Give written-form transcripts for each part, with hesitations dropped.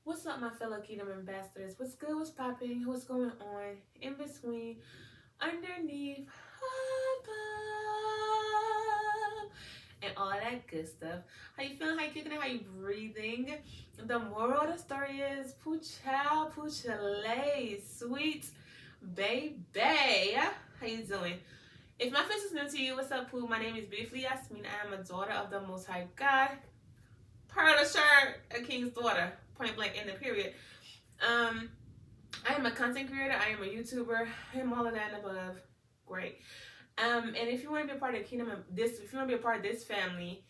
What's up, my fellow Kingdom ambassadors? What's good? What's popping? What's going on? In between, underneath, above, and all that good stuff. How you feeling? How you kicking it? How you breathing? The moral of the story is poochow, poochale, sweet baby. How you doing? If my face is new to you, what's up, Pooh? My name is Beautifully Yasmin. I am a daughter of the Most High God. Pearl of shirt, a king's daughter, point blank in the period. I am a content creator. I am a YouTuber. I am all of that and above. Great. And if you want to be a part of the kingdom of this, if you want to be a part of this family,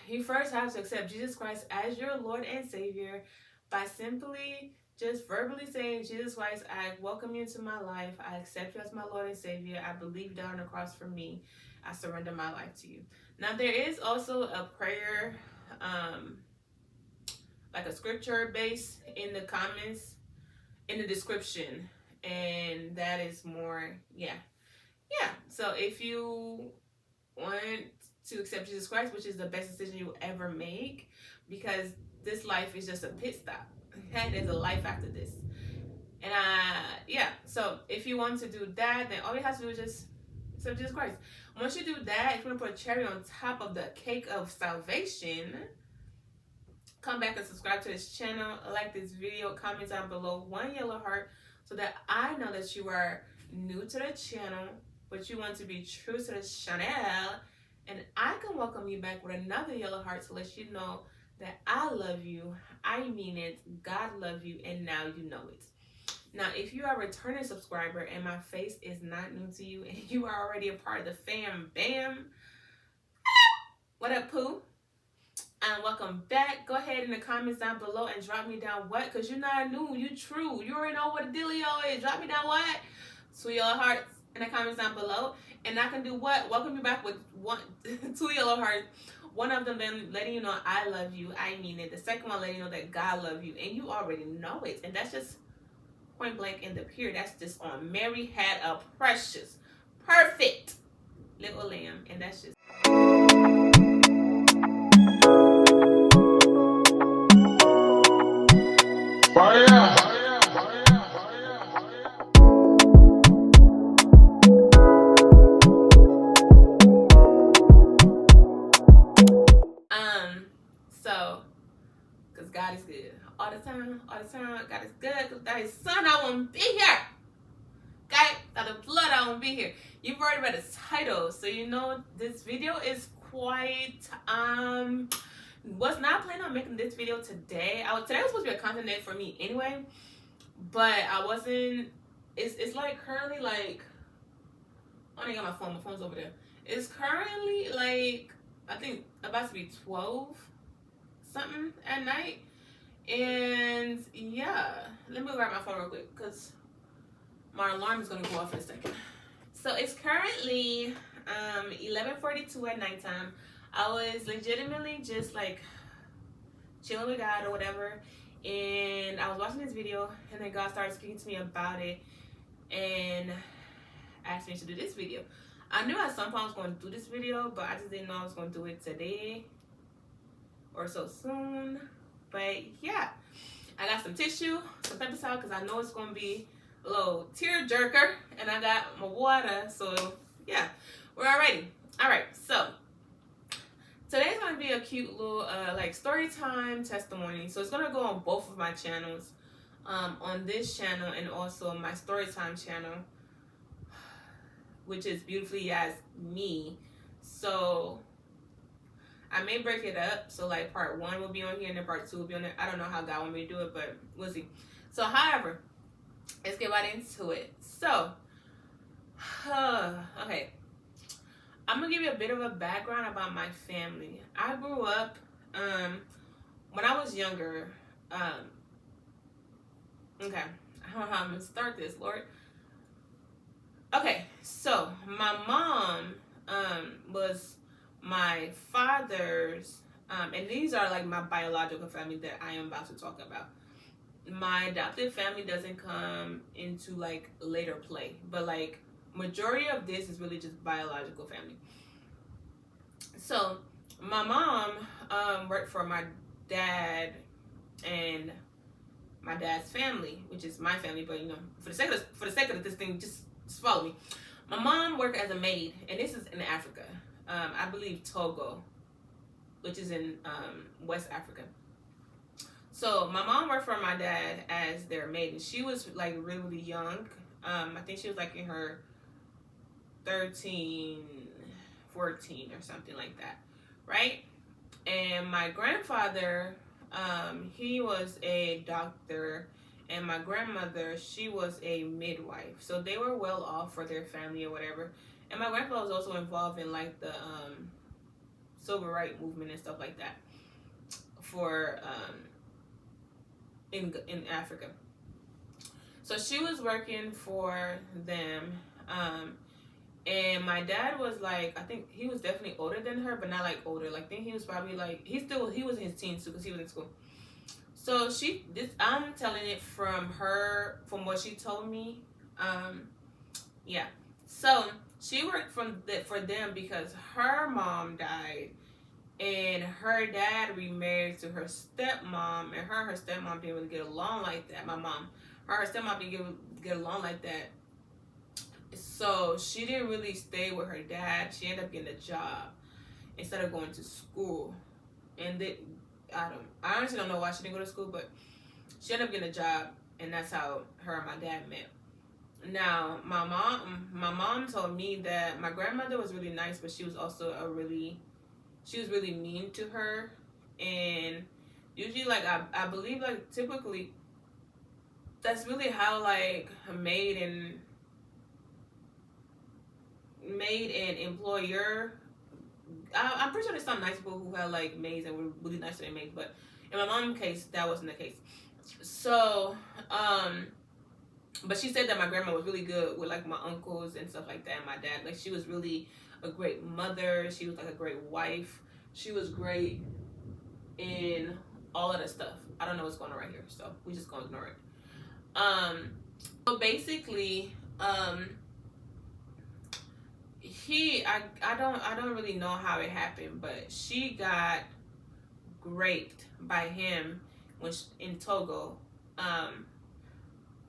you first have to accept Jesus Christ as your Lord and Savior by simply just verbally saying, Jesus Christ, I welcome you into my life. I accept you as my Lord and Savior. I believe down on the cross for me. I surrender my life to you. Now, there is also a prayer, like a scripture base in the comments, in the description, and that is more, yeah. So if you want to accept Jesus Christ, which is the best decision you will ever make, because this life is just a pit stop. Okay, there's a life after this, and so if you want to do that, then all you have to do is just accept Jesus Christ. Once you do that, if you want to put a cherry on top of the cake of salvation, come back and subscribe to this channel, like this video, comment down below one yellow heart so that I know that you are new to the channel, but you want to be true to the channel, and I can welcome you back with another yellow heart to let you know that I love you, I mean it, God love you, and now you know it. Now, if you are a returning subscriber and my face is not new to you and you are already a part of the fam bam, what up, Pooh? And welcome back. Go ahead in the comments down below and drop me down what, because you're not new, you true. You already know what the dealio is. Drop me down what? Two yellow hearts in the comments down below. And I can do what? Welcome you back with two yellow hearts. One of them then letting you know I love you, I mean it. The second one letting you know that God loves you, and you already know it. And that's just point blank in the period. That's just on Mary had a precious, perfect little lamb, and that's just. Because God is good. All the time, God is good. Because without his son, I won't be here. Okay? Without the blood, I won't be here. You've already read the title, so you know this video is quite, was not planning on making this video today. Today was supposed to be a content day for me anyway, but I wasn't. It's like currently like, I only got my phone. My phone's over there. It's currently like, I think about to be 12 something at night, and yeah, let me grab my phone real quick because my alarm is gonna go off in a second. So it's currently 11:42 at nighttime. I was legitimately just like chilling with God or whatever, and I was watching this video, and then God started speaking to me about it and asked me to do this video. I knew at some point I was going to do this video, but I just didn't know I was going to do it today or so soon. But yeah, I got some tissue, some paper towel, because I know it's going to be a little tear jerker, and I got my water, so yeah, we're all ready. All right, so today's going to be a cute little like story time testimony. So it's going to go on both of my channels, on this channel and also my story time channel, which is Beautifully as Me. So I may break it up, so like part 1 will be on here and then part 2 will be on there. I don't know how God want me to do it, but we'll see. So however, let's get right into it. So okay, I'm gonna give you a bit of a background about my family. I grew up when I was younger. Okay, I don't know how I'm gonna start this, Lord. Okay, so my mom was my father's, and these are like my biological family that I am about to talk about. My adopted family doesn't come into like later play, but like majority of this is really just biological family. So my mom worked for my dad and my dad's family, which is my family, but you know, for the sake of this thing, just follow me. My mom worked as a maid, and this is in Africa. I believe Togo, which is in West Africa. So my mom worked for my dad as their maid, and she was like really young. I think she was like in her 13, 14 or something like that, right? And my grandfather, he was a doctor, and my grandmother, she was a midwife. So they were well off for their family or whatever. And my grandpa was also involved in like the civil rights movement and stuff like that for in Africa. So she was working for them. And my dad was like, I think he was definitely older than her, but not like older. Like, I think he was probably like, he was in his teens too, because he was in school. So I'm telling it from what she told me. Yeah. So she worked for them because her mom died, and her dad remarried to her stepmom, and her stepmom didn't really get along like that. Her stepmom didn't get along like that. So she didn't really stay with her dad. She ended up getting a job instead of going to school. And I honestly don't know why she didn't go to school, but she ended up getting a job, and that's how her and my dad met. Now, my mom told me that my grandmother was really nice, but she was also she was really mean to her. And usually, like, I believe, like, typically, that's really how, like, a maid and employer, I'm pretty sure there's some nice people who had like maids and were really nice to their maids, but in my mom's case, that wasn't the case. So, but she said that my grandma was really good with like my uncles and stuff like that, and my dad, like, she was really a great mother. She was like a great wife. She was great in all of that stuff. I don't know what's going on right here, so we just gonna ignore it. So basically, I don't really know how it happened, but she got raped by him in Togo.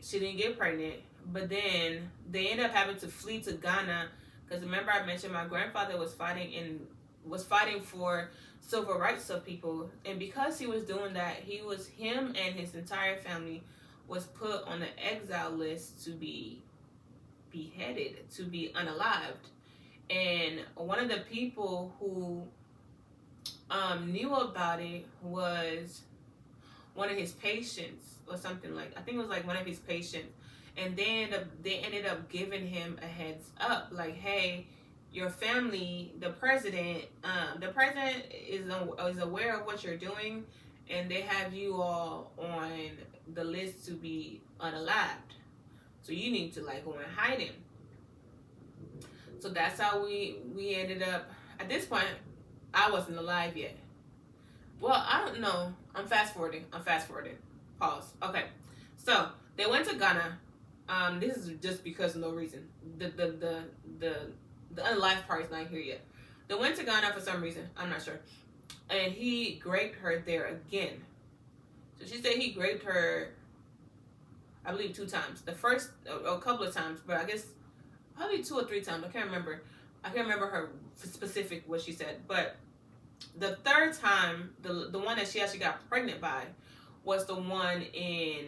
She didn't get pregnant, but then they ended up having to flee to Ghana, because remember I mentioned my grandfather was fighting for civil rights of people, and because he was doing that, him and his entire family was put on the exile list to be beheaded, to be unalived. And one of the people who knew about it was one of his patients or something, like, I think it was like one of his patients. And then they ended up giving him a heads up, like, hey, your family, the president is aware of what you're doing, and they have you all on the list to be unalived. So you need to like go and hide him. So that's how we ended up. At this point, I wasn't alive yet. Well, I don't know. I'm fast forwarding. Pause. Okay. So they went to Ghana. This is just because of no reason. The unalived part is not here yet. They went to Ghana for some reason. I'm not sure. And he raped her there again. So she said he raped her, I believe, 2 times. The first, a couple of times, but I guess probably 2 or 3 times. I can't remember her specific what she said. But the third time, the one that she actually got pregnant by, was the one in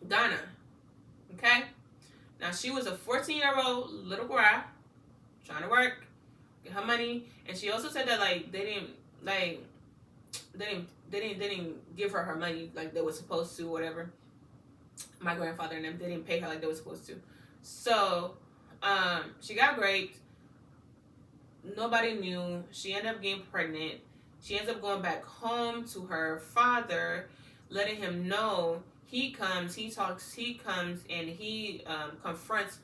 Ghana. Okay? Now, she was a 14-year-old little girl trying to work, get her money, and she also said that like they didn't give her money like they were supposed to, whatever. My grandfather and them, they didn't pay her like they were supposed to. So, she got raped. Nobody knew. She ended up getting pregnant. She ends up going back home to her father, letting him know. He comes, and he confronts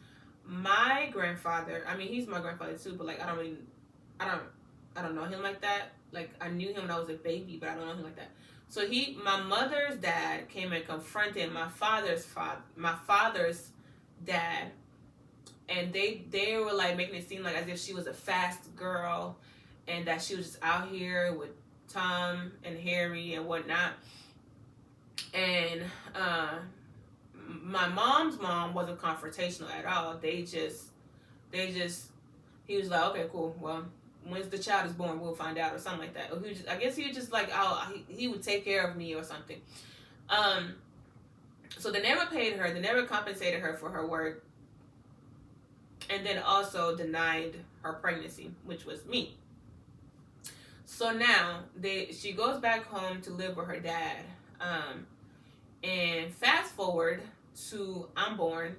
my grandfather. I mean, he's my grandfather too, but like I don't know him like that. Like, I knew him when I was a baby, but I don't know him like that. So my mother's dad came and confronted my father's dad, and they were like making it seem like as if she was a fast girl, and that she was just out here with Tom and Harry and whatnot. And my mom's mom wasn't confrontational at all. They just, he was like, okay, cool. Well, once the child is born, we'll find out, or something like that. Or he just, I guess he was just like, he would take care of me or something. So they never paid her. They never compensated her for her work. And then also denied her pregnancy, which was me. So now she goes back home to live with her dad. And fast forward to I'm born,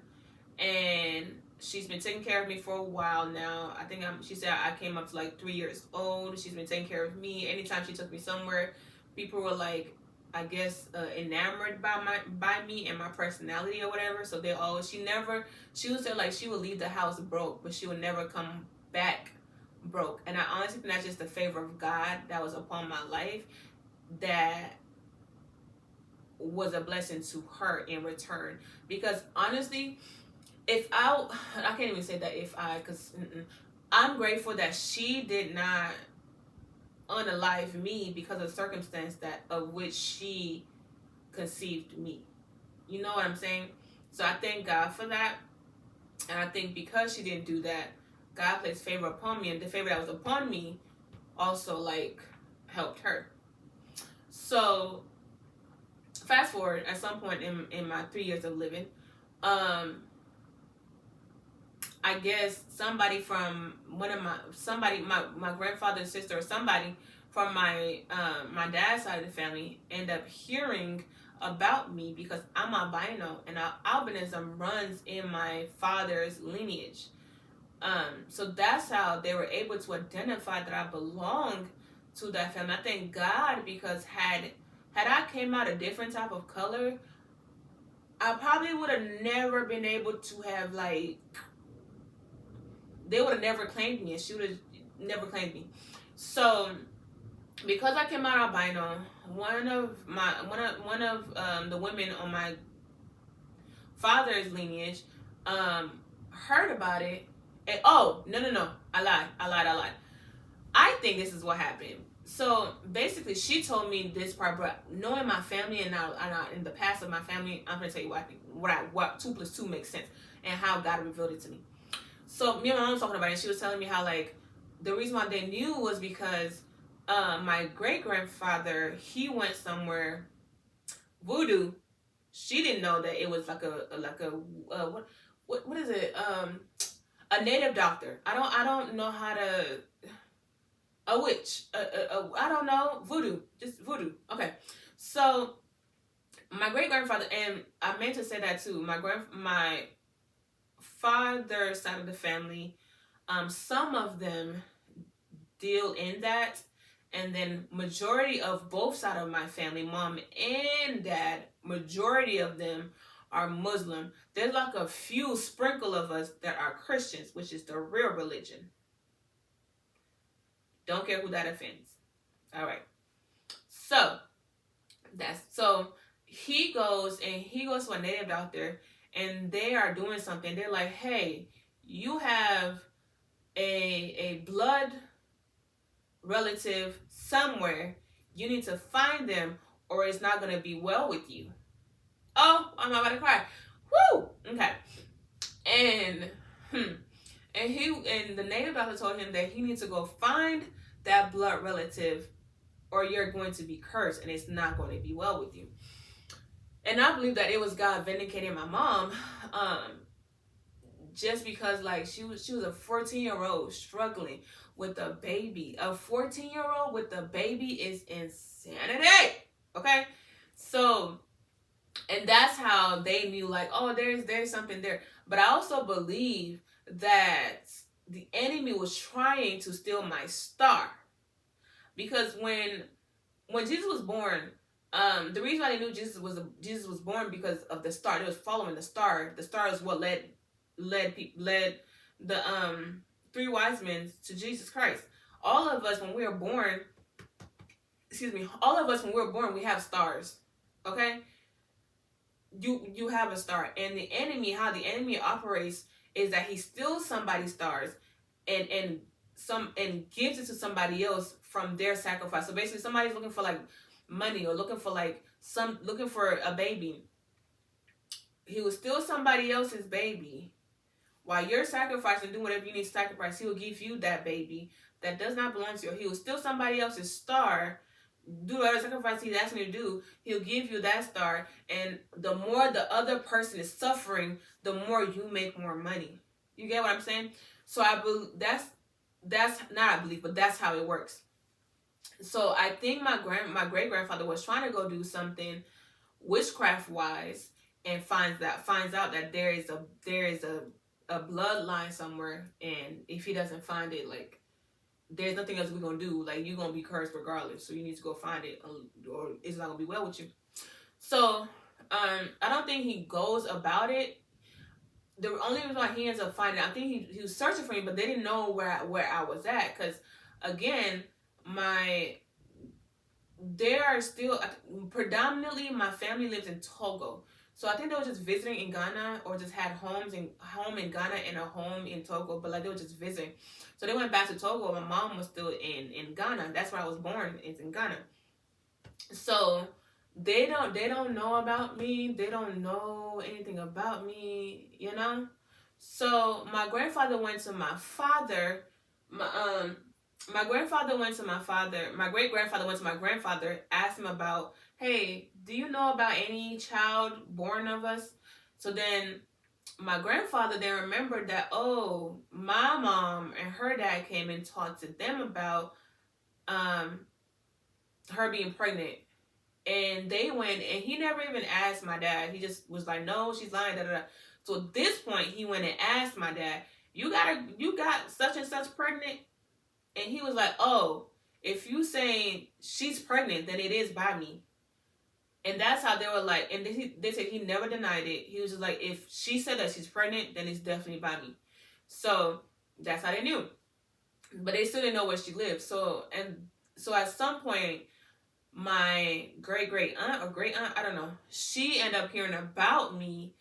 and she's been taking care of me for a while now. I think she said I came up to like 3 years old. She's been taking care of me. Anytime she took me somewhere, people were like, I guess, enamored by me and my personality or whatever. So they always, she would say like she would leave the house broke, but she would never come back broke. And I honestly think that's just the favor of God that was upon my life, that was a blessing to her in return. Because honestly, I can't even say that because I'm grateful that she did not unalive me because of circumstance of which she conceived me. You know what I'm saying? So I thank God for that. And I think because she didn't do that, God placed favor upon me, and the favor that was upon me also like helped her. So fast forward, at some point in my 3 years of living, I guess somebody from my grandfather's sister, or somebody from my dad's side of the family end up hearing about me, because I'm albino and albinism runs in my father's lineage. So that's how they were able to identify that I belong to that family. I thank God, because had I came out a different type of color, I probably would have never been able to have, like, they would have never claimed me, and she would have never claimed me. So because I came out albino, one of the women on my father's lineage heard about it. And no, I lied. I think this is what happened. So basically, she told me this part, but knowing my family and in the past of my family, I'm gonna tell you what I think, what 2 + 2 makes sense, and how God revealed it to me. So me and my mom was talking about it, and she was telling me how, like, the reason why they knew was because my great grandfather, he went somewhere voodoo. She didn't know that it was like what is it? A native doctor. I don't know how to. A witch. I don't know. Voodoo. Just voodoo. Okay. So my great grandfather, and I meant to say that too. My father's side of the family, some of them deal in that, and then majority of both sides of my family, mom and dad, majority of them are Muslim. There's like a few sprinkle of us that are Christians, which is the real religion. Don't care who that offends. All right. So he goes to a native doctor, and they are doing something. They're like, hey, you have a blood relative somewhere. You need to find them, or it's not going to be well with you. Oh, I'm about to cry. Woo! Okay. And the native doctor told him that he needs to go find that blood relative, or you're going to be cursed, and it's not going to be well with you. And I believe that it was God vindicating my mom, just because, like, she was a 14-year-old struggling with a baby. A 14-year-old with a baby is insanity. Okay? So, and that's how they knew, like, oh, there's something there. But I also believe that the enemy was trying to steal my star. Because when Jesus was born, the reason why they knew Jesus was born because of the star. They was following the star. The star is what led the 3 wise men to Jesus Christ. All of us when we were born, we have stars. Okay? You have a star. And the enemy, how the enemy operates is that he steals somebody's stars and gives it to somebody else from their sacrifice. So basically somebody's looking for, like, money or looking for like looking for a baby, he will steal somebody else's baby while you're sacrificing, doing whatever you need to sacrifice. He will give you that baby that does not belong to you. He will steal somebody else's star, do whatever sacrifice he's asking you to do. He'll give you that star, and the more the other person is suffering, the more you make more money. You get what I'm saying? So I believe that's not I believe, but that's how it works. So I think my great grandfather was trying to go do something witchcraft wise, and finds out that there is a bloodline somewhere, and if he doesn't find it, like, there's nothing else we're gonna do. Like, you're gonna be cursed regardless, so you need to go find it, or it's not gonna be well with you. So I don't think he goes about it. The only reason why he ends up finding it, I think he was searching for me, but they didn't know where I was at, because again, there are still predominantly my family lives in Togo. So I think they were just visiting in Ghana, or just had home in Ghana and a home in Togo, but like they were just visiting. So they went back to Togo. My mom was still in Ghana. That's where I was born. It's in Ghana. So they don't know about me. They don't know anything about me, you know? So my grandfather went to my father. My grandfather went to my father. My great grandfather went to my grandfather, asked him about, hey, do you know about any child born of us? So then my grandfather then remembered that, oh, my mom and her dad came and talked to them about her being pregnant. And they went, and he never even asked my dad. He just was like, no, she's lying, da da da. So at this point, he went and asked my dad, you got such and such pregnant? And he was like, oh, if you saying she's pregnant, then it is by me. And that's how they were like, and they said he never denied it. He was just like, if she said that she's pregnant, then it's definitely by me. So that's how they knew. But they still didn't know where she lived. So at some point, my great aunt or great aunt, I don't know, she ended up hearing about me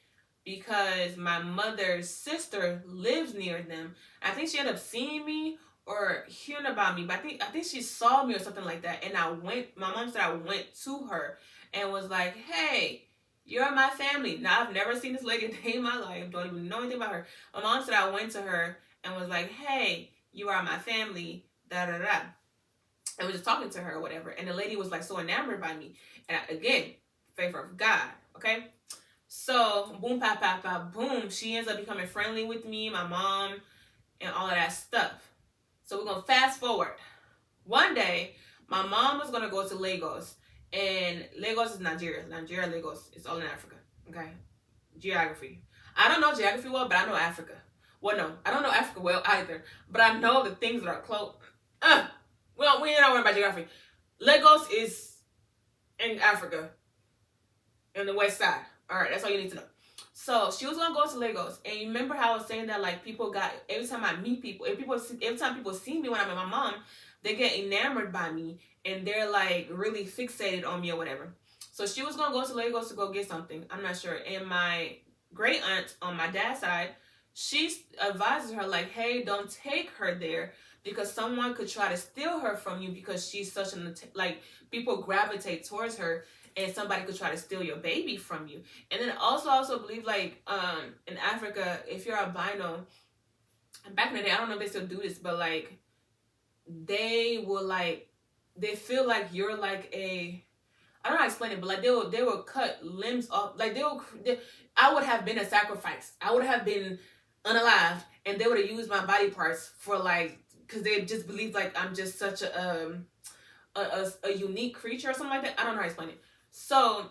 because my mother's sister lives near them. I think she ended up seeing me or hearing about me, but I think she saw me or something like that. And my mom said I went to her and was like, hey, you're my family. Now, I've never seen this lady a day in my life. Don't even know anything about her. My mom said I went to her and was like, hey, you are my family, da da da. I was just talking to her or whatever. And the lady was like so enamored by me. And again, favor of God, okay? So, boom, pop, pop, pop, boom. She ends up becoming friendly with me, my mom, and all of that stuff. So we're going to fast forward. One day, my mom was going to go to Lagos. And Lagos is Nigeria. Nigeria, Lagos. It's all in Africa. Okay? Geography. I don't know geography well, but I know Africa. Well, no. I don't know Africa well either. But I know the things that are close. Well, we're not worried about geography. Lagos is in Africa. On the west side. Alright, that's all you need to know. So she was gonna go to Lagos, and you remember how I was saying that, like, people got, every time I meet people, every time people see me when I'm with my mom, they get enamored by me, and they're like really fixated on me or whatever. So she was gonna go to Lagos to go get something. I'm not sure. And my great aunt on my dad's side, she advises her like, hey, don't take her there because someone could try to steal her from you because she's such an, like, people gravitate towards her. And somebody could try to steal your baby from you. And then I also believe, like, in Africa, if you're albino, back in the day, I don't know if they still do this, but, like, they will, like, they feel like you're, like, I don't know how to explain it, but, like, they will cut limbs off. Like, I would have been a sacrifice. I would have been unalived, and they would have used my body parts for, like, because they just believe, like, I'm just such a unique creature or something like that. I don't know how to explain it. So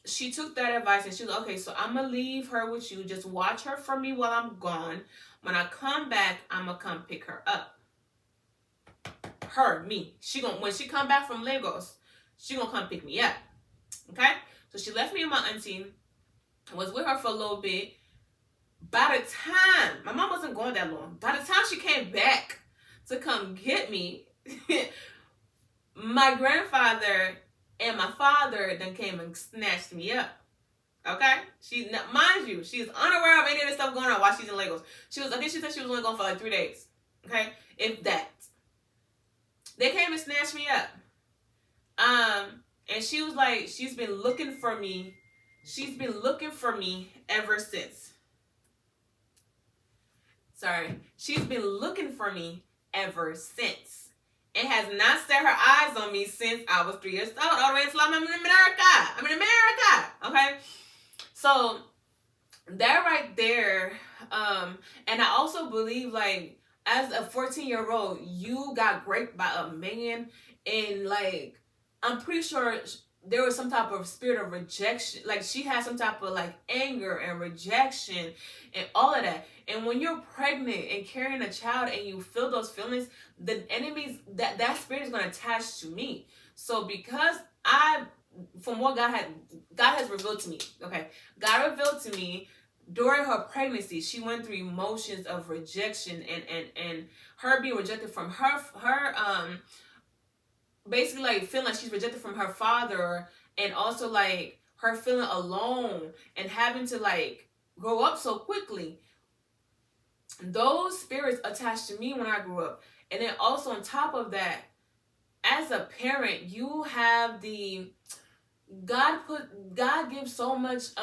she took that advice and she was like, okay, so I'm going to leave her with you. Just watch her for me while I'm gone. When I come back, I'm going to come pick her up. Me. When she come back from Lagos, she going to come pick me up. Okay? So she left me and my auntie. I was with her for a little bit. By the time, my mom wasn't going that long. By the time she came back to come get me, my grandfather and my father then came and snatched me up. Okay? Mind you, she's unaware of any of this stuff going on while she's in Lagos. I think she said she was only gone for like 3 days. Okay? If that. They came and snatched me up. And she was like, she's been looking for me. She's been looking for me ever since. Sorry. She's been looking for me ever since. And has not set her eyes on me since I was 3 years old. All the way until I'm in America. I'm in America. Okay? So, that right there, and I also believe, like, as a 14-year-old, you got raped by a man, and, like, I'm pretty sure there was some type of spirit of rejection. Like, she had some type of, like, anger and rejection and all of that. And when you're pregnant and carrying a child and you feel those feelings, the enemies, that spirit is going to attach to me. So because from what God has revealed to me, okay, God revealed to me during her pregnancy, she went through emotions of rejection and her being rejected from her basically, like, feeling like she's rejected from her father, and also, like, her feeling alone and having to, like, grow up so quickly. Those spirits attached to me when I grew up. And then also on top of that, as a parent, you have God gives so much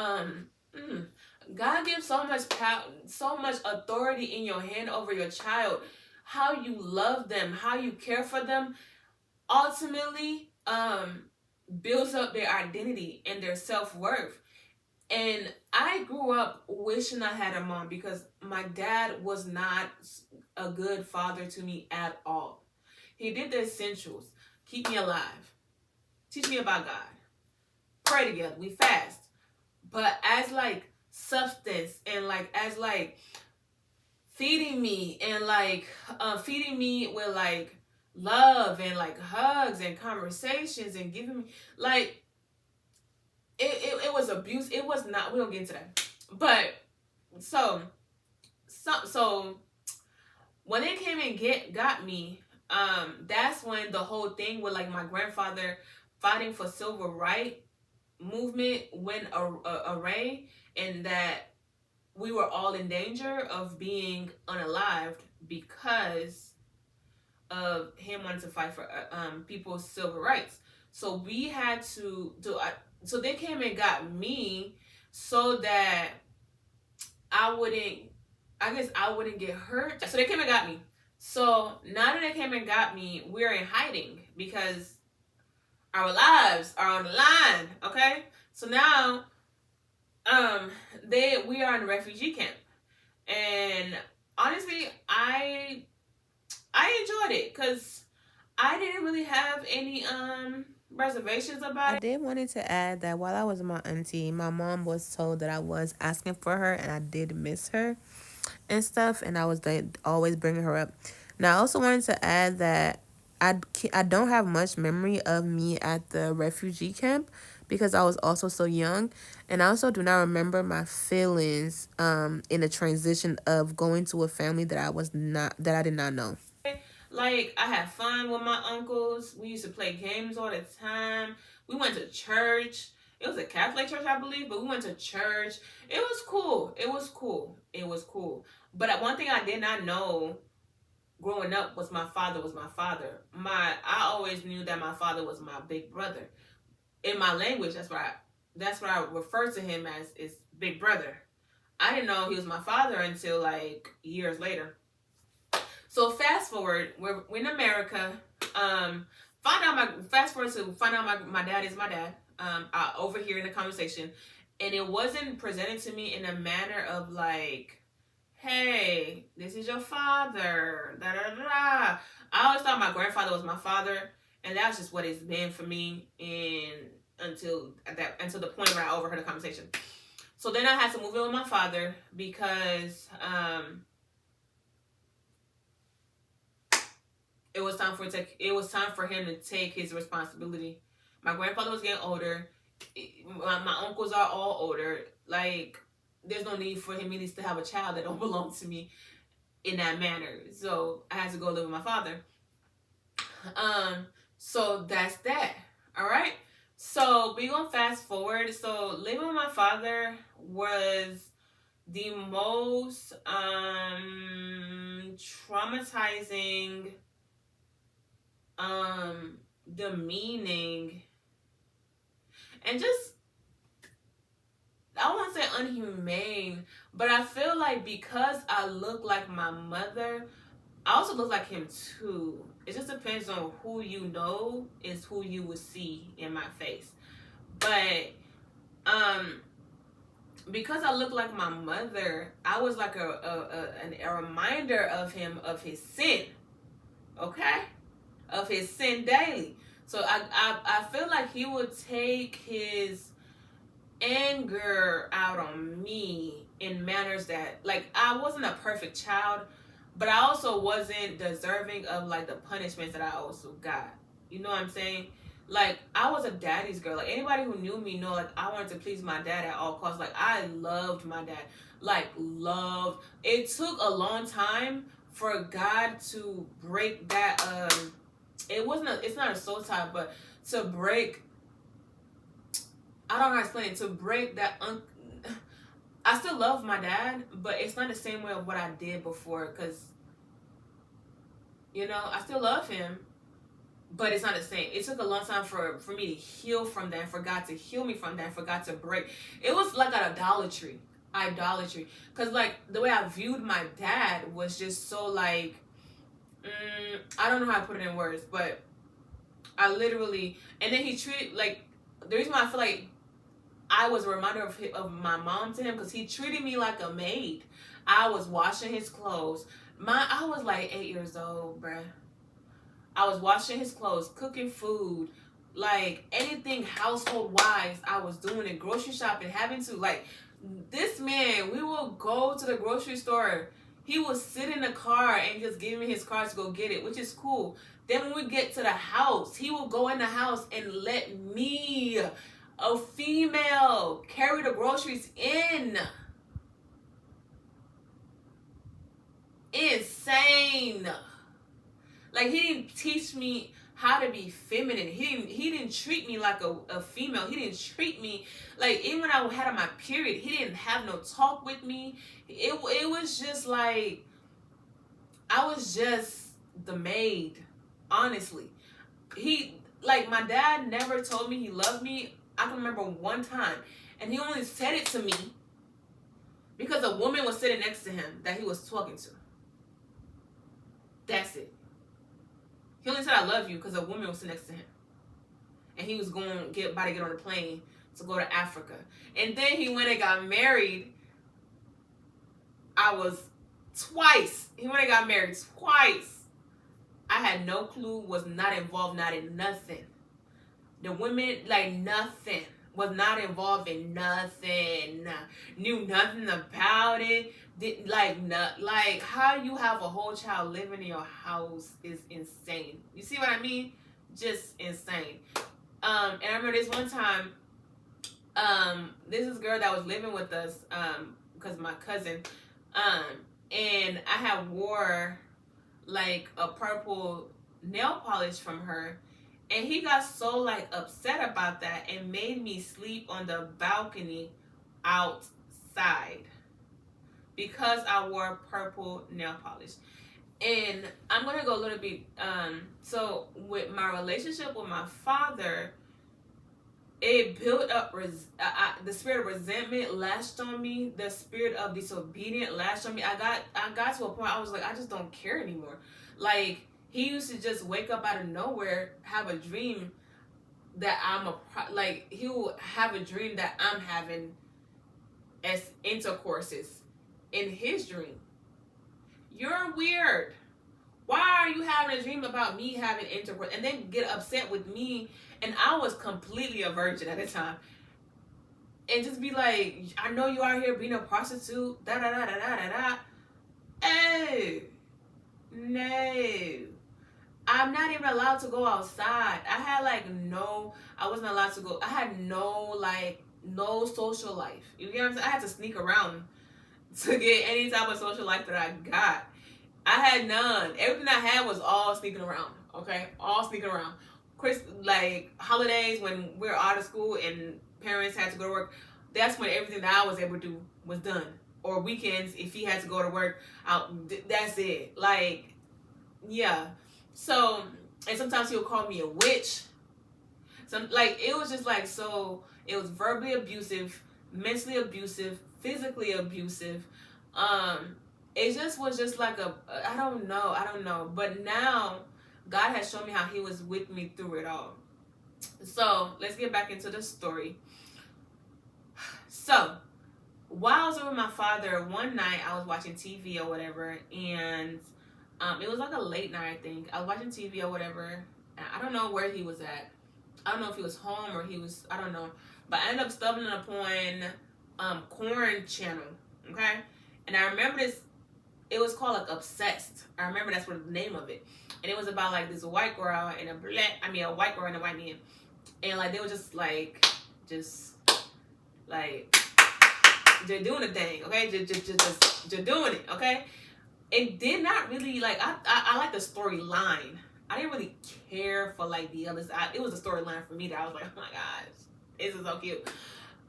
God gives so much power, so much authority in your hand over your child. How you love them, how you care for them, ultimately builds up their identity and their self-worth. And I grew up wishing I had a mom because my dad was not a good father to me at all. He did the essentials: keep me alive, teach me about God, pray together, we fast. But as, like, substance, and, like, as, like, feeding me, and, like, feeding me with, like, love and, like, hugs and conversations and giving me, like, it was abuse. It was not, we don't get into that. But so when they came and got me, that's when the whole thing with, like, my grandfather fighting for civil rights movement went array, and that we were all in danger of being unalived because of him wanting to fight for people's civil rights. So we had to do. So they came and got me so that I wouldn't get hurt. So they came and got me. So now that they came and got me, we're in hiding because our lives are on the line. Okay, so now we are in a refugee camp, and honestly, I enjoyed it because I didn't really have any reservations about it. I did wanted to add that while I was with my auntie, my mom was told that I was asking for her, and I did miss her and stuff, and I was always bringing her up. Now, I also wanted to add that I don't have much memory of me at the refugee camp because I was also so young, and I also do not remember my feelings in the transition of going to a family that I did not know. Like, I had fun with my uncles. We used to play games all the time. We went to church. It was a Catholic church, I believe, but we went to church. It was cool. It was cool. It was cool. But one thing I did not know growing up was my father was my father. I always knew that my father was my big brother. In my language, that's what I refer to him as, is big brother. I didn't know he was my father until, like, years later. So fast forward, we're in America. Fast forward to find out my dad is my dad. Overhearing the conversation, and it wasn't presented to me in a manner of, like, hey, this is your father. Da da da. I always thought my grandfather was my father, and that's just what it's been for me. Until the point where I overheard the conversation. So then I had to move in with my father because it was time for him to take his responsibility. My grandfather was getting older. My uncles are all older. Like, there's no need for him to have a child that don't belong to me in that manner. So I had to go live with my father. So that's that. All right. So we're gonna fast forward. So living with my father was the most traumatizing, demeaning, and just, I won't say unhumane, but I feel like because I look like my mother, I also look like him too. It just depends on who you know is who you would see in my face. But because I look like my mother, I was like a reminder of him, of his sin. Okay? Of his sin daily. So I feel like he would take his anger out on me in manners that, like, I wasn't a perfect child, but I also wasn't deserving of like the punishments that I also got. You know what I'm saying? Like, I was a daddy's girl. Like, anybody who knew me know, like, I wanted to please my dad at all costs. Like, I loved my dad. Like, loved. It took a long time for God to break that, it's not a soul tie, but to break, I don't know how to explain it, to break that, I still love my dad, but it's not the same way of what I did before, because, you know, I still love him, but it's not the same. It took a long time for me to heal from that, for God to heal me from that, for God to break. It was like an idolatry. Because, like, the way I viewed my dad was just so, like, I don't know how to put it in words, but I literally, and then he treated, like, the reason why I feel like I was a reminder of my mom to him, because he treated me like a maid. I was washing his clothes. I was like 8 years old, bruh. I was washing his clothes, cooking food, like anything household wise I was doing it, grocery shopping, having to, like, this man, we will go to the grocery store. He will sit in the car and just give me his card to go get it, which is cool. Then when we get to the house, he will go in the house and let me, a female, carry the groceries in. Insane. Like, he didn't teach me how to be feminine. He didn't treat me like a female. He didn't treat me like, even when I had my period, he didn't have no talk with me. It was just like, I was just the maid, honestly. Like, my dad never told me he loved me. I can remember one time, and he only said it to me because a woman was sitting next to him that he was talking to. That's it. He only said I love you because a woman was sitting next to him, and he was about to get on a plane to go to Africa. And then he went and got married. He went and got married twice. I had no clue, was not involved, not in nothing. The women, like, nothing. Was not involved in nothing. Knew nothing about it. Like, how you have a whole child living in your house is insane. You see what I mean? Just insane. And I remember this one time, this girl that was living with us, because of my cousin, and I had wore like a purple nail polish from her, and he got so like upset about that and made me sleep on the balcony outside because I wore purple nail polish. And I'm gonna go a little bit, so with my relationship with my father, it built up, the spirit of resentment lashed on me. The spirit of disobedience lashed on me. I got to a point, I was like, I just don't care anymore. Like, he used to just wake up out of nowhere, have a dream that he will have a dream that I'm having as intercourses in his dream. You're weird. Why are you having a dream about me having intercourse? And then get upset with me. And I was completely a virgin at the time. And just be like, I know you out here being a prostitute. Da da da da da da da. Hey, no. I'm not even allowed to go outside. I wasn't allowed to go. I had no social life. You get what I'm saying? I had to sneak around to get any type of social life that I got. I had none. Everything I had was all sneaking around. Okay? All sneaking around. Like holidays when we're out of school and parents had to go to work, that's when everything that I was able to do was done. Or weekends, if he had to go to work, that's it. Like, yeah. So, and sometimes he'll call me a witch. Some, like, it was just like, so it was verbally abusive, mentally abusive, physically abusive. It just was just like I don't know. But now God has shown me how he was with me through it all. So let's get back into the story. So while I was with my father, one night I was watching TV or whatever, and it was like a late night, I think. I was watching TV or whatever. I don't know where he was at. I don't know if he was home or he was, I don't know. But I ended up stumbling upon Corn Channel, okay? And I remember this, it was called like Obsessed. I remember that's what the name of it. And it was about like this white girl and a white girl and a white man. And like they were just like they're doing the thing, okay? Just doing it, okay? It did not really, like, I like the storyline. I didn't really care for like the other side. It was a storyline for me that I was like, oh my gosh, this is so cute.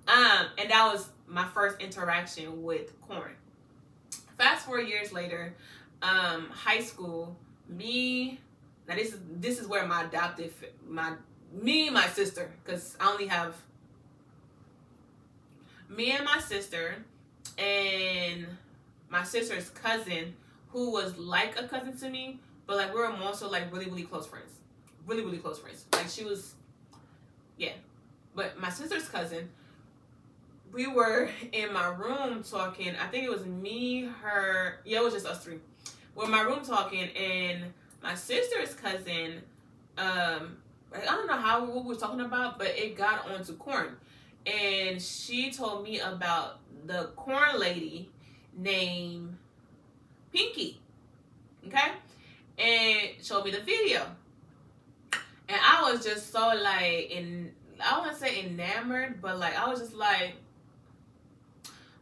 And that was my first interaction with Corn. Fast forward years later, high school, now this is where my sister, because I only have me and my sister and my sister's cousin, who was like a cousin to me, but like we were also like really, really close friends. Really, really close friends. Like she was, yeah. But my sister's cousin, we were in my room talking. I think it was me, her, yeah, it was just us three. We're in my room talking, and my sister's cousin, I don't know what we were talking about, but it got onto Corn. And she told me about the corn lady named Pinky, okay? And showed me the video. And I was just so like, I wouldn't say enamored, but like, I was just like,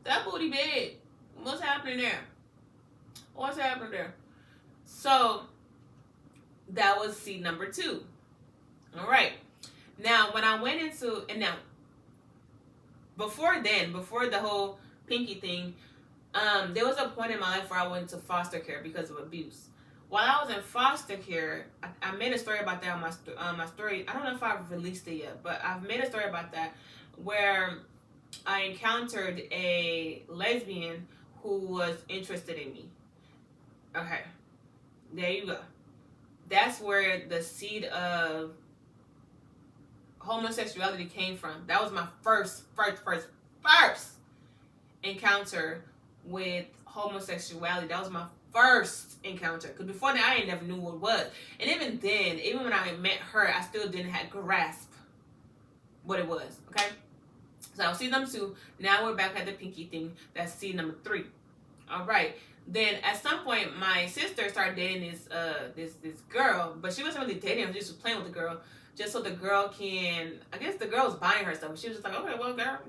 that booty big. What's happening there? What's happening there? So, that was seed number 2. All right. Now, when I went into, and now, before the whole Pinky thing, there was a point in my life where I went into foster care because of abuse. While I was in foster care, I made a story about that on my story. I don't know if I've released it yet, but I've made a story about that where I encountered a lesbian who was interested in me. Okay, there you go. That's where the seed of homosexuality came from. That was my first encounter with homosexuality. That was my first encounter, because before that I ain't never knew what it was. And even then, even when I met her, I still didn't have grasp what it was. Okay, so that was seed number 2. Now we're back at the Pinky thing. That's seed number 3. All right. Then at some point, my sister started dating this girl, but she wasn't really dating him. She was just playing with the girl, just so the girl can, I guess the girl was buying her stuff. She was just like, okay, well, girl,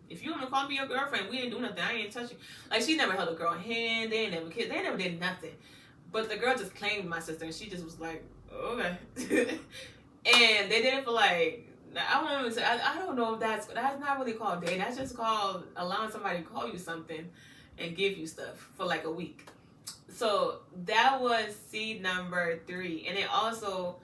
if you want to call me your girlfriend, we ain't do nothing. I ain't touch you. Like, she never held a girl hand. They ain't never kissed. They never did nothing. But the girl just claimed my sister, and she just was like, okay. And they did it for like, I don't know if that's not really called dating. That's just called allowing somebody to call you something and give you stuff for like a week. So that was seed number 3. And it also,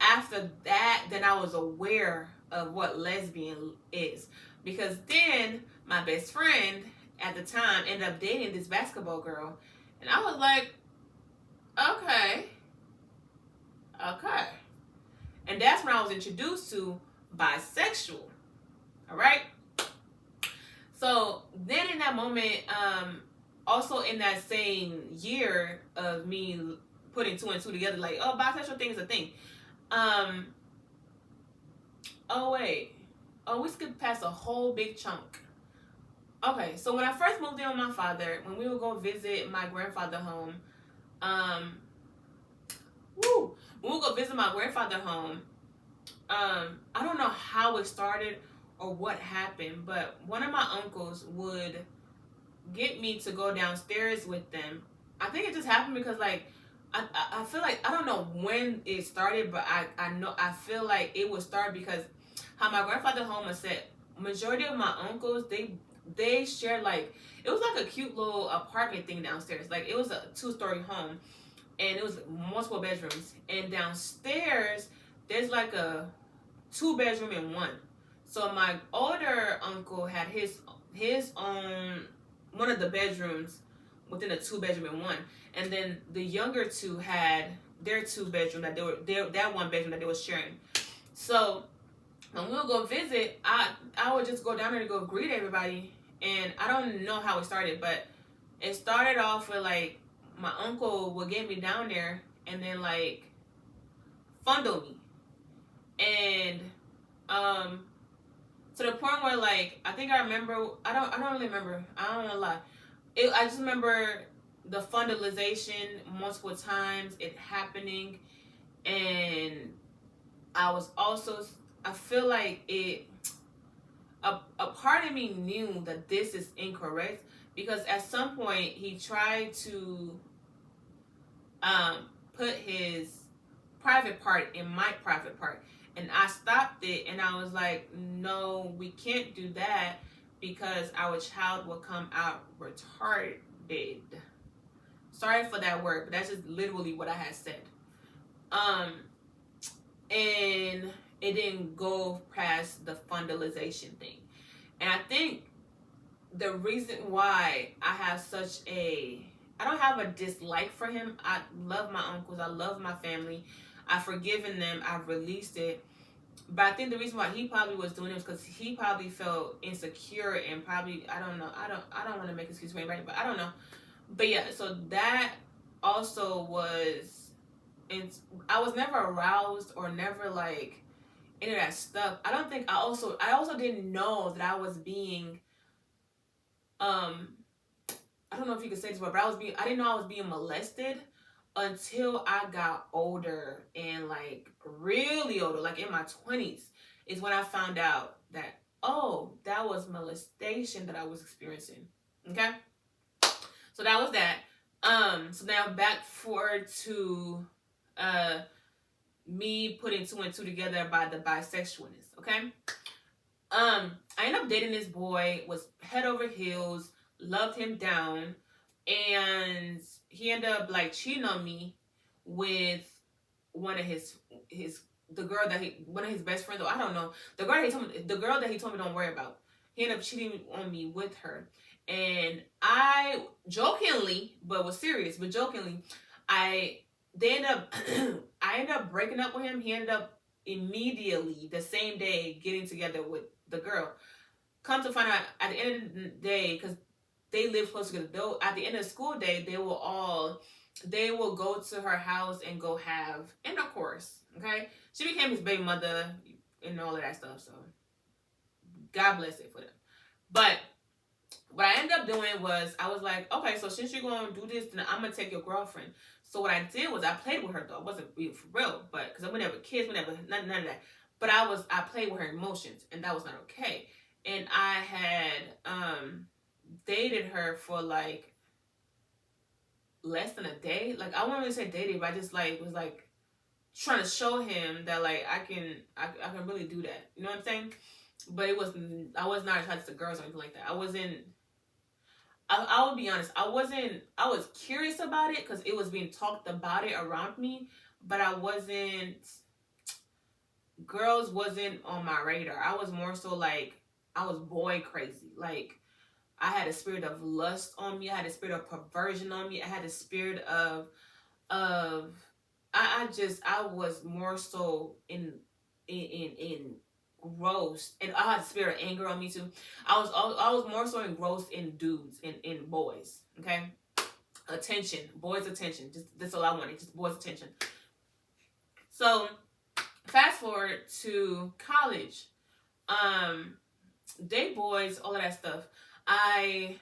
after that, then I was aware of what lesbian is. Because then my best friend at the time ended up dating this basketball girl. And I was like, okay. And that's when I was introduced to bisexual. All right? So then in that moment, also in that same year of me putting 2 and 2 together, like, oh, bisexual thing is a thing. We skipped past a whole big chunk. Okay, so when I first moved in with my father, when we would go visit my grandfather home, when we would go visit my grandfather home, I don't know how it started or what happened, but one of my uncles would get me to go downstairs with them. I think it just happened because, like, I feel like, I don't know when it started, but I feel like it would start because how my grandfather home was set, majority of my uncles, they shared, like, it was like a cute little apartment thing downstairs. Like, it was a 2-story home, and it was multiple bedrooms. And downstairs, there's like a 2-bedroom and one. So my older uncle had his own one of the bedrooms within a 2-bedroom and one, and then the younger two had their 2-bedroom that that 1 bedroom that they were sharing. So when we would go visit, I would just go down there to go greet everybody, and I don't know how it started, but it started off with like my uncle would get me down there and then like fondle me, and to the point where like I think I remember I don't really remember, I don't want to lie. I just remember the fondalization multiple times, it happening, and I feel like a part of me knew that this is incorrect, because at some point he tried to put his private part in my private part, and I stopped it, and I was like, no, we can't do that, because our child will come out retarded. Sorry for that word, but that's just literally what I had said. And it didn't go past the fondalization thing. And I think the reason why I don't have a dislike for him. I love my uncles. I love my family. I've forgiven them. I've released it. But I think the reason why he probably was doing it was because he probably felt insecure, and probably, I don't know. I don't want to make excuses for anybody, but I don't know. But yeah, so that also was, and I was never aroused or never like any of that stuff. I don't think I also didn't know that I was being I don't know if you could say this word, but I didn't know I was being molested until I got older, and like really older, like in my 20s, is when I found out that, oh, that was molestation that I was experiencing. Okay? So that was that. So now back forward to me putting 2 and 2 together by the bisexualness. Okay? I ended up dating this boy, was head over heels, loved him down, and he ended up like cheating on me with one of his one of his best friends, or I don't know, the girl that he told me don't worry about. He ended up cheating on me with her, and I jokingly, but was serious, but jokingly, I ended up breaking up with him. He ended up immediately the same day getting together with the girl. Come to find out, at the end of the day, because they live close together, though, at the end of the school day, they will go to her house and go have intercourse. Okay, she became his baby mother and all of that stuff. So God bless it for them. But what I ended up doing was, I was like, okay, so since you're gonna do this, then I'm gonna take your girlfriend. So what I did was I played with her, though. It wasn't for real, but because I went there with kids, none of that. But I played with her emotions, and that was not okay. And I had dated her for like less than a day. Like, I wouldn't really say dated, but I just like was like trying to show him that like I can really do that. You know what I'm saying? But I was not attracted to girls or anything like that. I wasn't. I would be honest. I was curious about it because it was being talked about it around me, but I wasn't. Girls wasn't on my radar. I was more so like, I was boy crazy. Like, I had a spirit of lust on me. I had a spirit of perversion on me. I had a spirit of I was more so in engrossed, and I had a spirit of anger on me too. I was more so engrossed in dudes, in boys. Okay, attention, boys' attention. Just that's all I wanted, just boys' attention. So fast forward to college, date boys, all of that stuff. I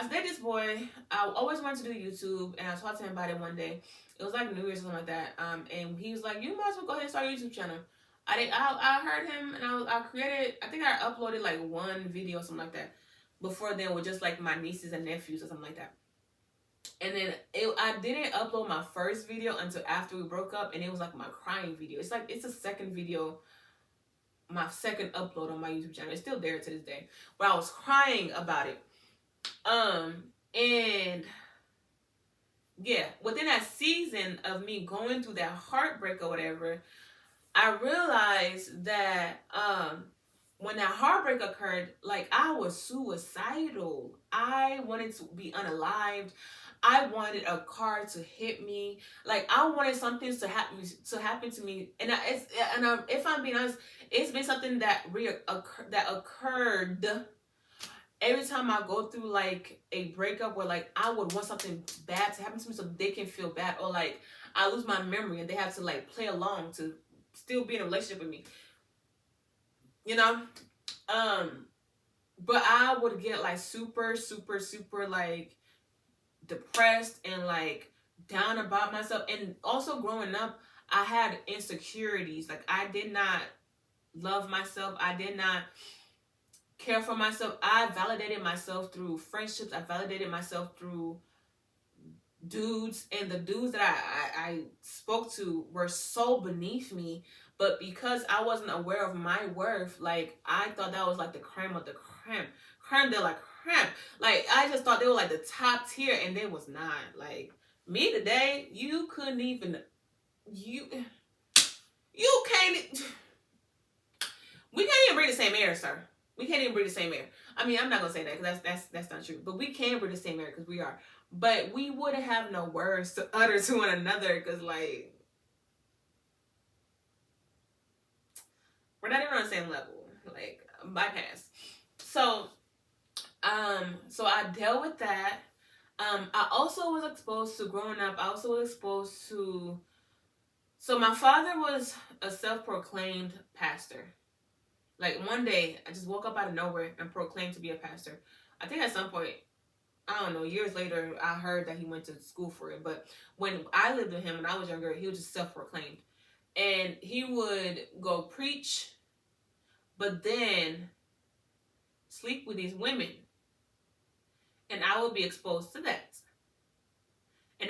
dated this boy. I always wanted to do YouTube, and I talked to him about it one day. It was like New Year's or something like that. And he was like, "You might as well go ahead and start a YouTube channel." I heard him, and I created. I think I uploaded like one video or something like that. Before then, with just like my nieces and nephews or something like that. And then I didn't upload my first video until after we broke up, and it was like my crying video. It's a second video, my second upload on my YouTube channel. It's still there to this day. But I was crying about it. And within that season of me going through that heartbreak or whatever, I realized that when that heartbreak occurred, like, I was suicidal. I wanted to be unalived. I wanted a car to hit me. Like, I wanted something to happen to me. And if I'm being honest, it's been something that occurred every time I go through like a breakup, where like I would want something bad to happen to me so they can feel bad, or like I lose my memory and they have to like play along to still be in a relationship with me, you know. But I would get like super like depressed and like down about myself. And also growing up, I had insecurities. Like, I did not love myself. I did not care for myself. I validated myself through friendships. I validated myself through dudes, and the dudes that I spoke to were so beneath me. But because I wasn't aware of my worth, like, I thought that was like the creme of the creme de la creme. Like, I just thought they were like the top tier, and they was not. Like, me today, you couldn't even, you can't, we can't even breathe the same air, sir. We can't even breathe the same air. I mean, I'm not gonna say that because that's not true. But we can breathe the same air because we are. But we wouldn't have no words to utter to one another because, like, we're not even on the same level. Like, bypass. So I dealt with that. I also was exposed to, growing up, I also was exposed to, so my father was a self-proclaimed pastor. Like, one day, I just woke up out of nowhere and proclaimed to be a pastor. I think at some point, I don't know, years later, I heard that he went to school for it. But when I lived with him when I was younger, he was just self-proclaimed. And he would go preach, but then sleep with these women. And I would be exposed to that. And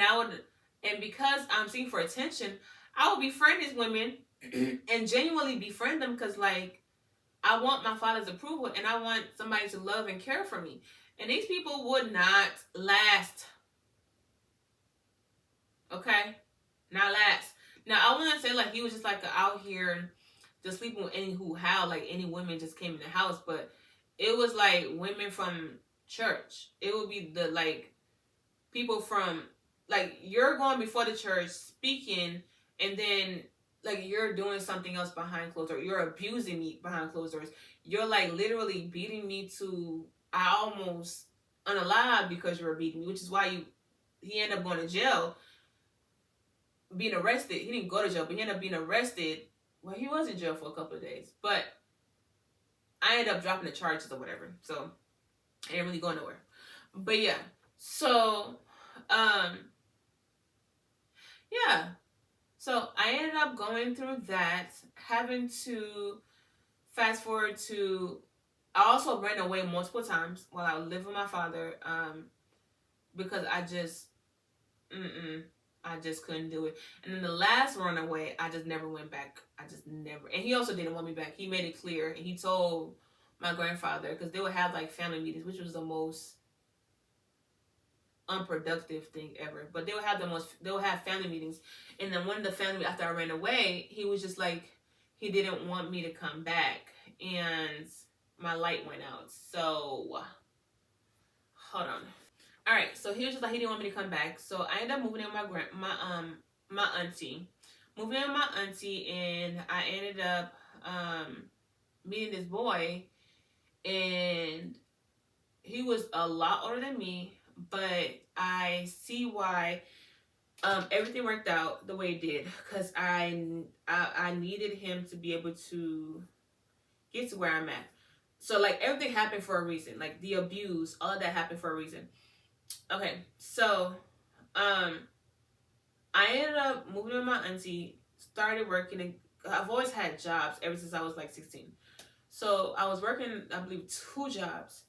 because I'm seeking for attention, I would befriend these women and genuinely befriend them because, like, I want my father's approval and I want somebody to love and care for me. And these people would not last. Okay? Not last. Now, I wouldn't say like he was just like out here just sleeping with how like any women just came in the house, but it was like women from church. It would be the like people from, like, you're going before the church speaking, and then like you're doing something else behind closed doors. You're abusing me behind closed doors. You're like literally beating me to I almost unalive because you were beating me, which is why he ended up going to jail, being arrested. He didn't go to jail, but he ended up being arrested. Well, he was in jail for a couple of days, but I ended up dropping the charges or whatever. So I didn't really go nowhere. But yeah, so yeah. So I ended up going through that, having to fast forward to, I also ran away multiple times while I lived with my father, because I just couldn't do it. And then the last runaway, I just never went back. I just never. And he also didn't want me back. He made it clear, and he told my grandfather, because they would have like family meetings, which was the most unproductive thing ever. But they would have family meetings, and then one of the family, after I ran away, he was just like, he didn't want me to come back, and my light went out. So hold on. All right, so he was just like, he didn't want me to come back. So I ended up moving in with my auntie. Moving in with my auntie, and I ended up meeting this boy, and he was a lot older than me, but I see why everything worked out the way it did, because I needed him to be able to get to where I'm at. So like everything happened for a reason. Like the abuse, all of that happened for a reason. Okay, so I ended up moving with my auntie, started working, and I've always had jobs ever since I was like 16. So I was working, I believe, 2 jobs.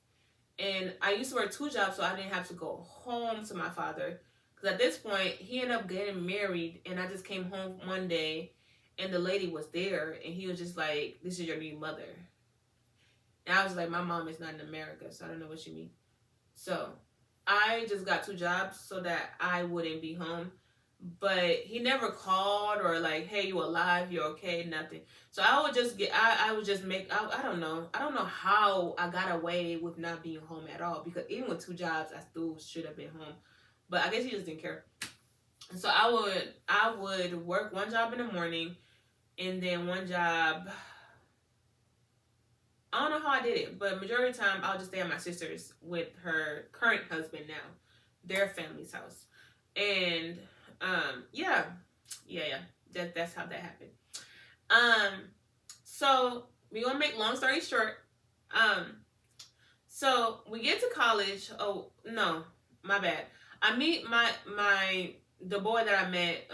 And I used to work 2 jobs so I didn't have to go home to my father. Because at this point, he ended up getting married, and I just came home one day, and the lady was there, and he was just like, this is your new mother. And I was like, my mom is not in America, so I don't know what you mean. So I just got 2 jobs so that I wouldn't be home. But he never called or like, hey, you alive, you're okay, nothing. So I would just get, I would just make, I don't know. I don't know how I got away with not being home at all, because even with 2 jobs, I still should have been home. But I guess he just didn't care. So I would work 1 job in the morning, and then 1 job, I don't know how I did it, but majority of the time I'll just stay at my sister's with her current husband now, their family's house. And yeah. That's how that happened. So we gonna make long story short. So we get to college. Oh no, my bad. I meet the boy that I met,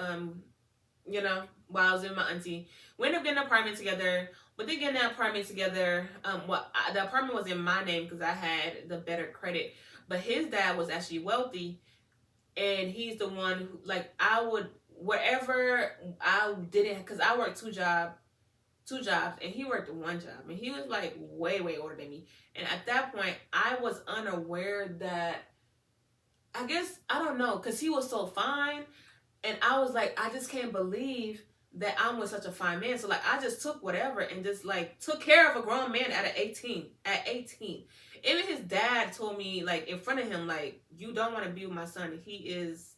while I was with my auntie. We ended up getting an apartment together. But then getting that apartment together, the apartment was in my name because I had the better credit. But his dad was actually wealthy, and he's the one who, like, I would, wherever I didn't, because I worked 2 jobs, and he worked 1 job, and he was like way older than me. And at that point, I was unaware that, I guess, I don't know, because he was so fine, and I was like, I just can't believe that I'm with such a fine man. So like, I just took whatever and just like took care of a grown man at 18. Even his dad told me, like, in front of him, like, you don't want to be with my son. He's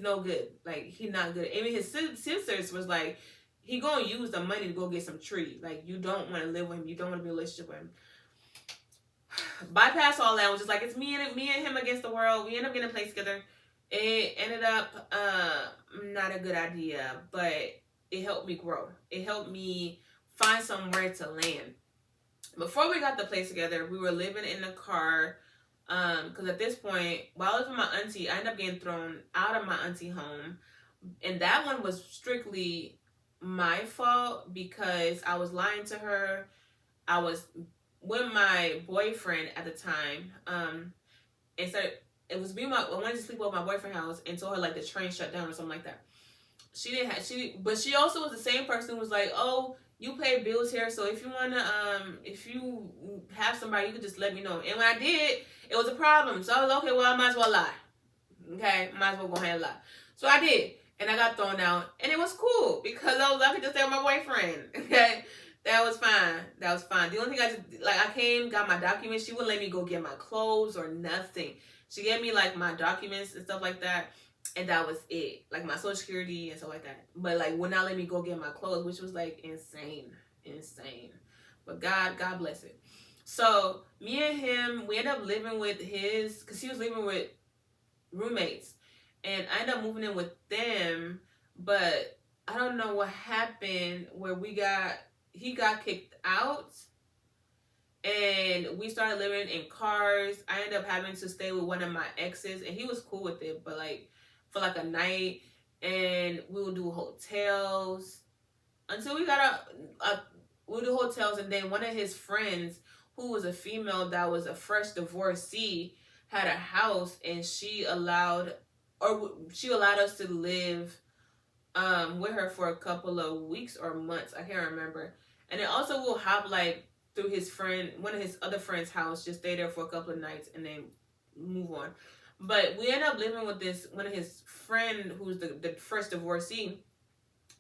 no good. Like, he's not good. Even his sisters was like, he gonna use the money to go get some tree. Like, you don't want to live with him. You don't want to be in a relationship with him. Bypass all that. I was just like, it's me and him against the world. We end up getting a place together. It ended up not a good idea, but it helped me grow. It helped me find somewhere to land. Before we got the place together, we were living in the car, because at this point, while I was with my auntie, I ended up getting thrown out of my auntie home, and that one was strictly my fault because I was lying to her. I was with my boyfriend at the time, and so it was me. I wanted to sleep over my boyfriend's house and told her like the train shut down or something like that. But she also was the same person who was like, oh, you pay bills here, so if you wanna, if you have somebody, you can just let me know. And when I did, it was a problem. So I was okay. Well, I might as well lie. Okay, might as well go ahead and lie. So I did, and I got thrown out, and it was cool because I could just stay with my boyfriend. Okay. That was fine. The only thing I came, got my documents. She wouldn't let me go get my clothes or nothing. She gave me like my documents and stuff like that, and that was it. Like my social security and stuff like that. But like would not let me go get my clothes, which was like insane. But God bless it. So me and him, we ended up living with because he was living with roommates, and I ended up moving in with them. But I don't know what happened where he got kicked out, and we started living in cars. I ended up having to stay with one of my exes, and he was cool with it, but like for like a night, and we would do hotels until we got we'll do hotels. And then one of his friends, who was a female that was a fresh divorcee, had a house, and she allowed us to live with her for a couple of weeks or months. I can't remember. And then also we'll hop like through one of his other friend's house, just stay there for a couple of nights and then move on. But we ended up living with one of his friend who's the first divorcee.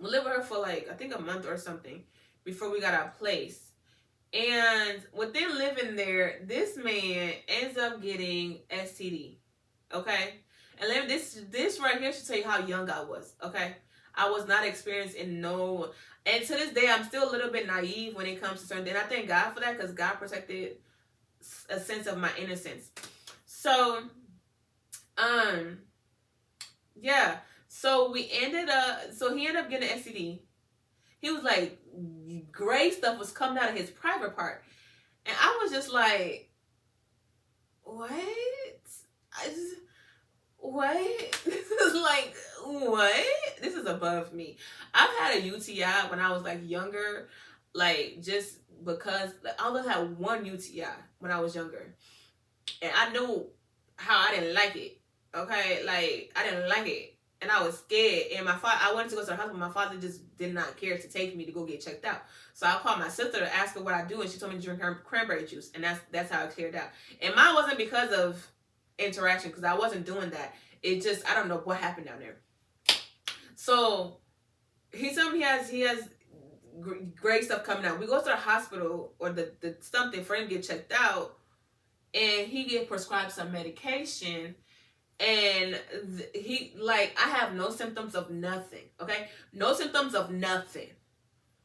We lived with her for like, I think a month or something before we got our place. And within living there, this man ends up getting STD. Okay? And this right here should tell you how young I was. Okay? I was not experienced in no, and to this day, I'm still a little bit naive when it comes to certain things. And I thank God for that, because God protected a sense of my innocence. So, yeah. So he ended up getting an STD. He was like, gray stuff was coming out of his private part. And I was just like, what? What? This is like, what? This is above me. I've had a UTI when I was like younger, like just because I only had one UTI when I was younger, and I knew how I didn't like it. Okay, like I didn't like it, and I was scared. And I wanted to go to the hospital. My father just did not care to take me to go get checked out. So I called my sister to ask her what I do, and she told me to drink her cranberry juice, and that's how it cleared out. And mine wasn't because of interaction, because I wasn't doing that. It just, I don't know what happened down there. So he told me he has great stuff coming out. We go to the hospital or the something for him to get checked out, and he get prescribed some medication. And he, like, I have no symptoms of nothing, okay? No symptoms of nothing.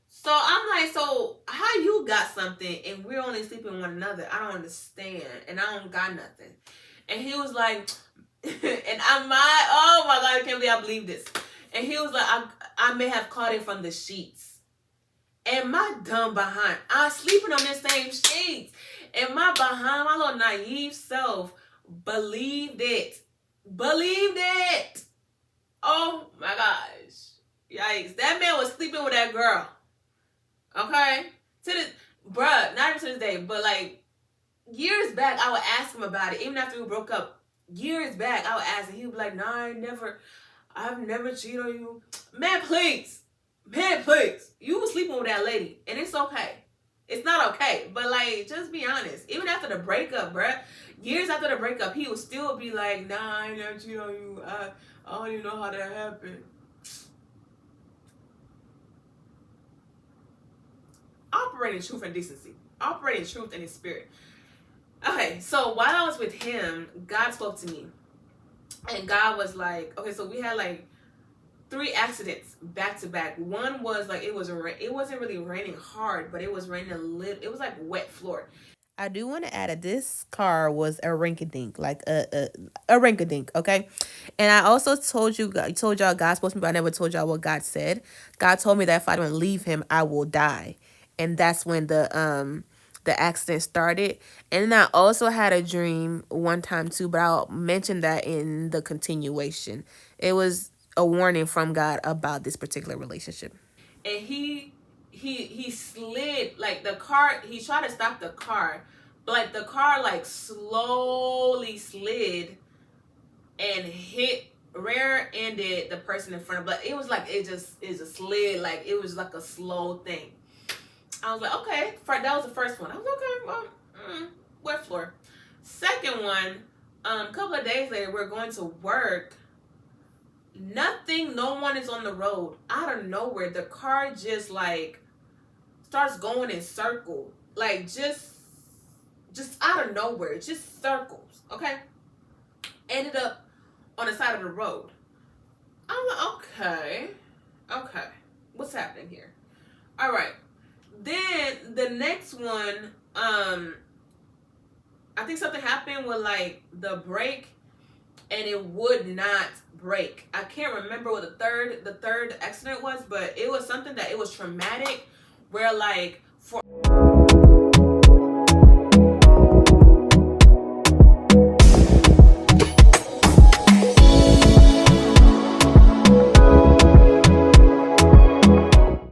So I'm like, so how you got something and we're only sleeping with one another? I don't understand. And I don't got nothing. And he was like, and oh my God, I can't believe I believe this. And he was like, I may have caught it from the sheets. And my dumb behind, I was sleeping on the same sheets. And my behind, my little naive self, believed it. Believed it. Oh my gosh. Yikes. That man was sleeping with that girl. Okay? Bruh, not even to this day, but like years back, I would ask him about it. Even after we broke up, years back, I would ask him. He would be like, nah, I've never cheated on you. Man, please. Man, please. You were sleeping with that lady. And it's okay. It's not okay. But like, just be honest. Even after the breakup, bruh. Years after the breakup, he would still be like, nah, I ain't never cheated on you. I don't even know how that happened. Operating truth and decency. Operating truth and his spirit. Okay, so while I was with him, God spoke to me. And God was like, okay, so we had like 3 accidents back to back. One was like, it wasn't really raining hard, but it was raining a little. It was like wet floor. I do want to add that this car was a rinky-dink, like a rinky-dink, okay? And I also told y'all God spoke to me, but I never told y'all what God said. God told me that if I don't leave him, I will die. And that's when the accident started. And I also had a dream one time too, but I'll mention that in the continuation. It was a warning from God about this particular relationship. And he slid, like the car, he tried to stop the car, but like the car like slowly slid and hit rear-ended the person in front of, but it was like it just slid, like it was like a slow thing. I was like, okay, that was the first one. I was okay, well, wet floor. Second one, a couple of days later, we're going to work. Nothing, no one is on the road. Out of nowhere, the car just like starts going in circles, like just out of nowhere, just circles. Okay, ended up on the side of the road. I'm like, okay, what's happening here? All right. Then the next one, I think something happened with like the brake, and it would not brake. I can't remember what the third accident was, but it was something that it was traumatic, where like for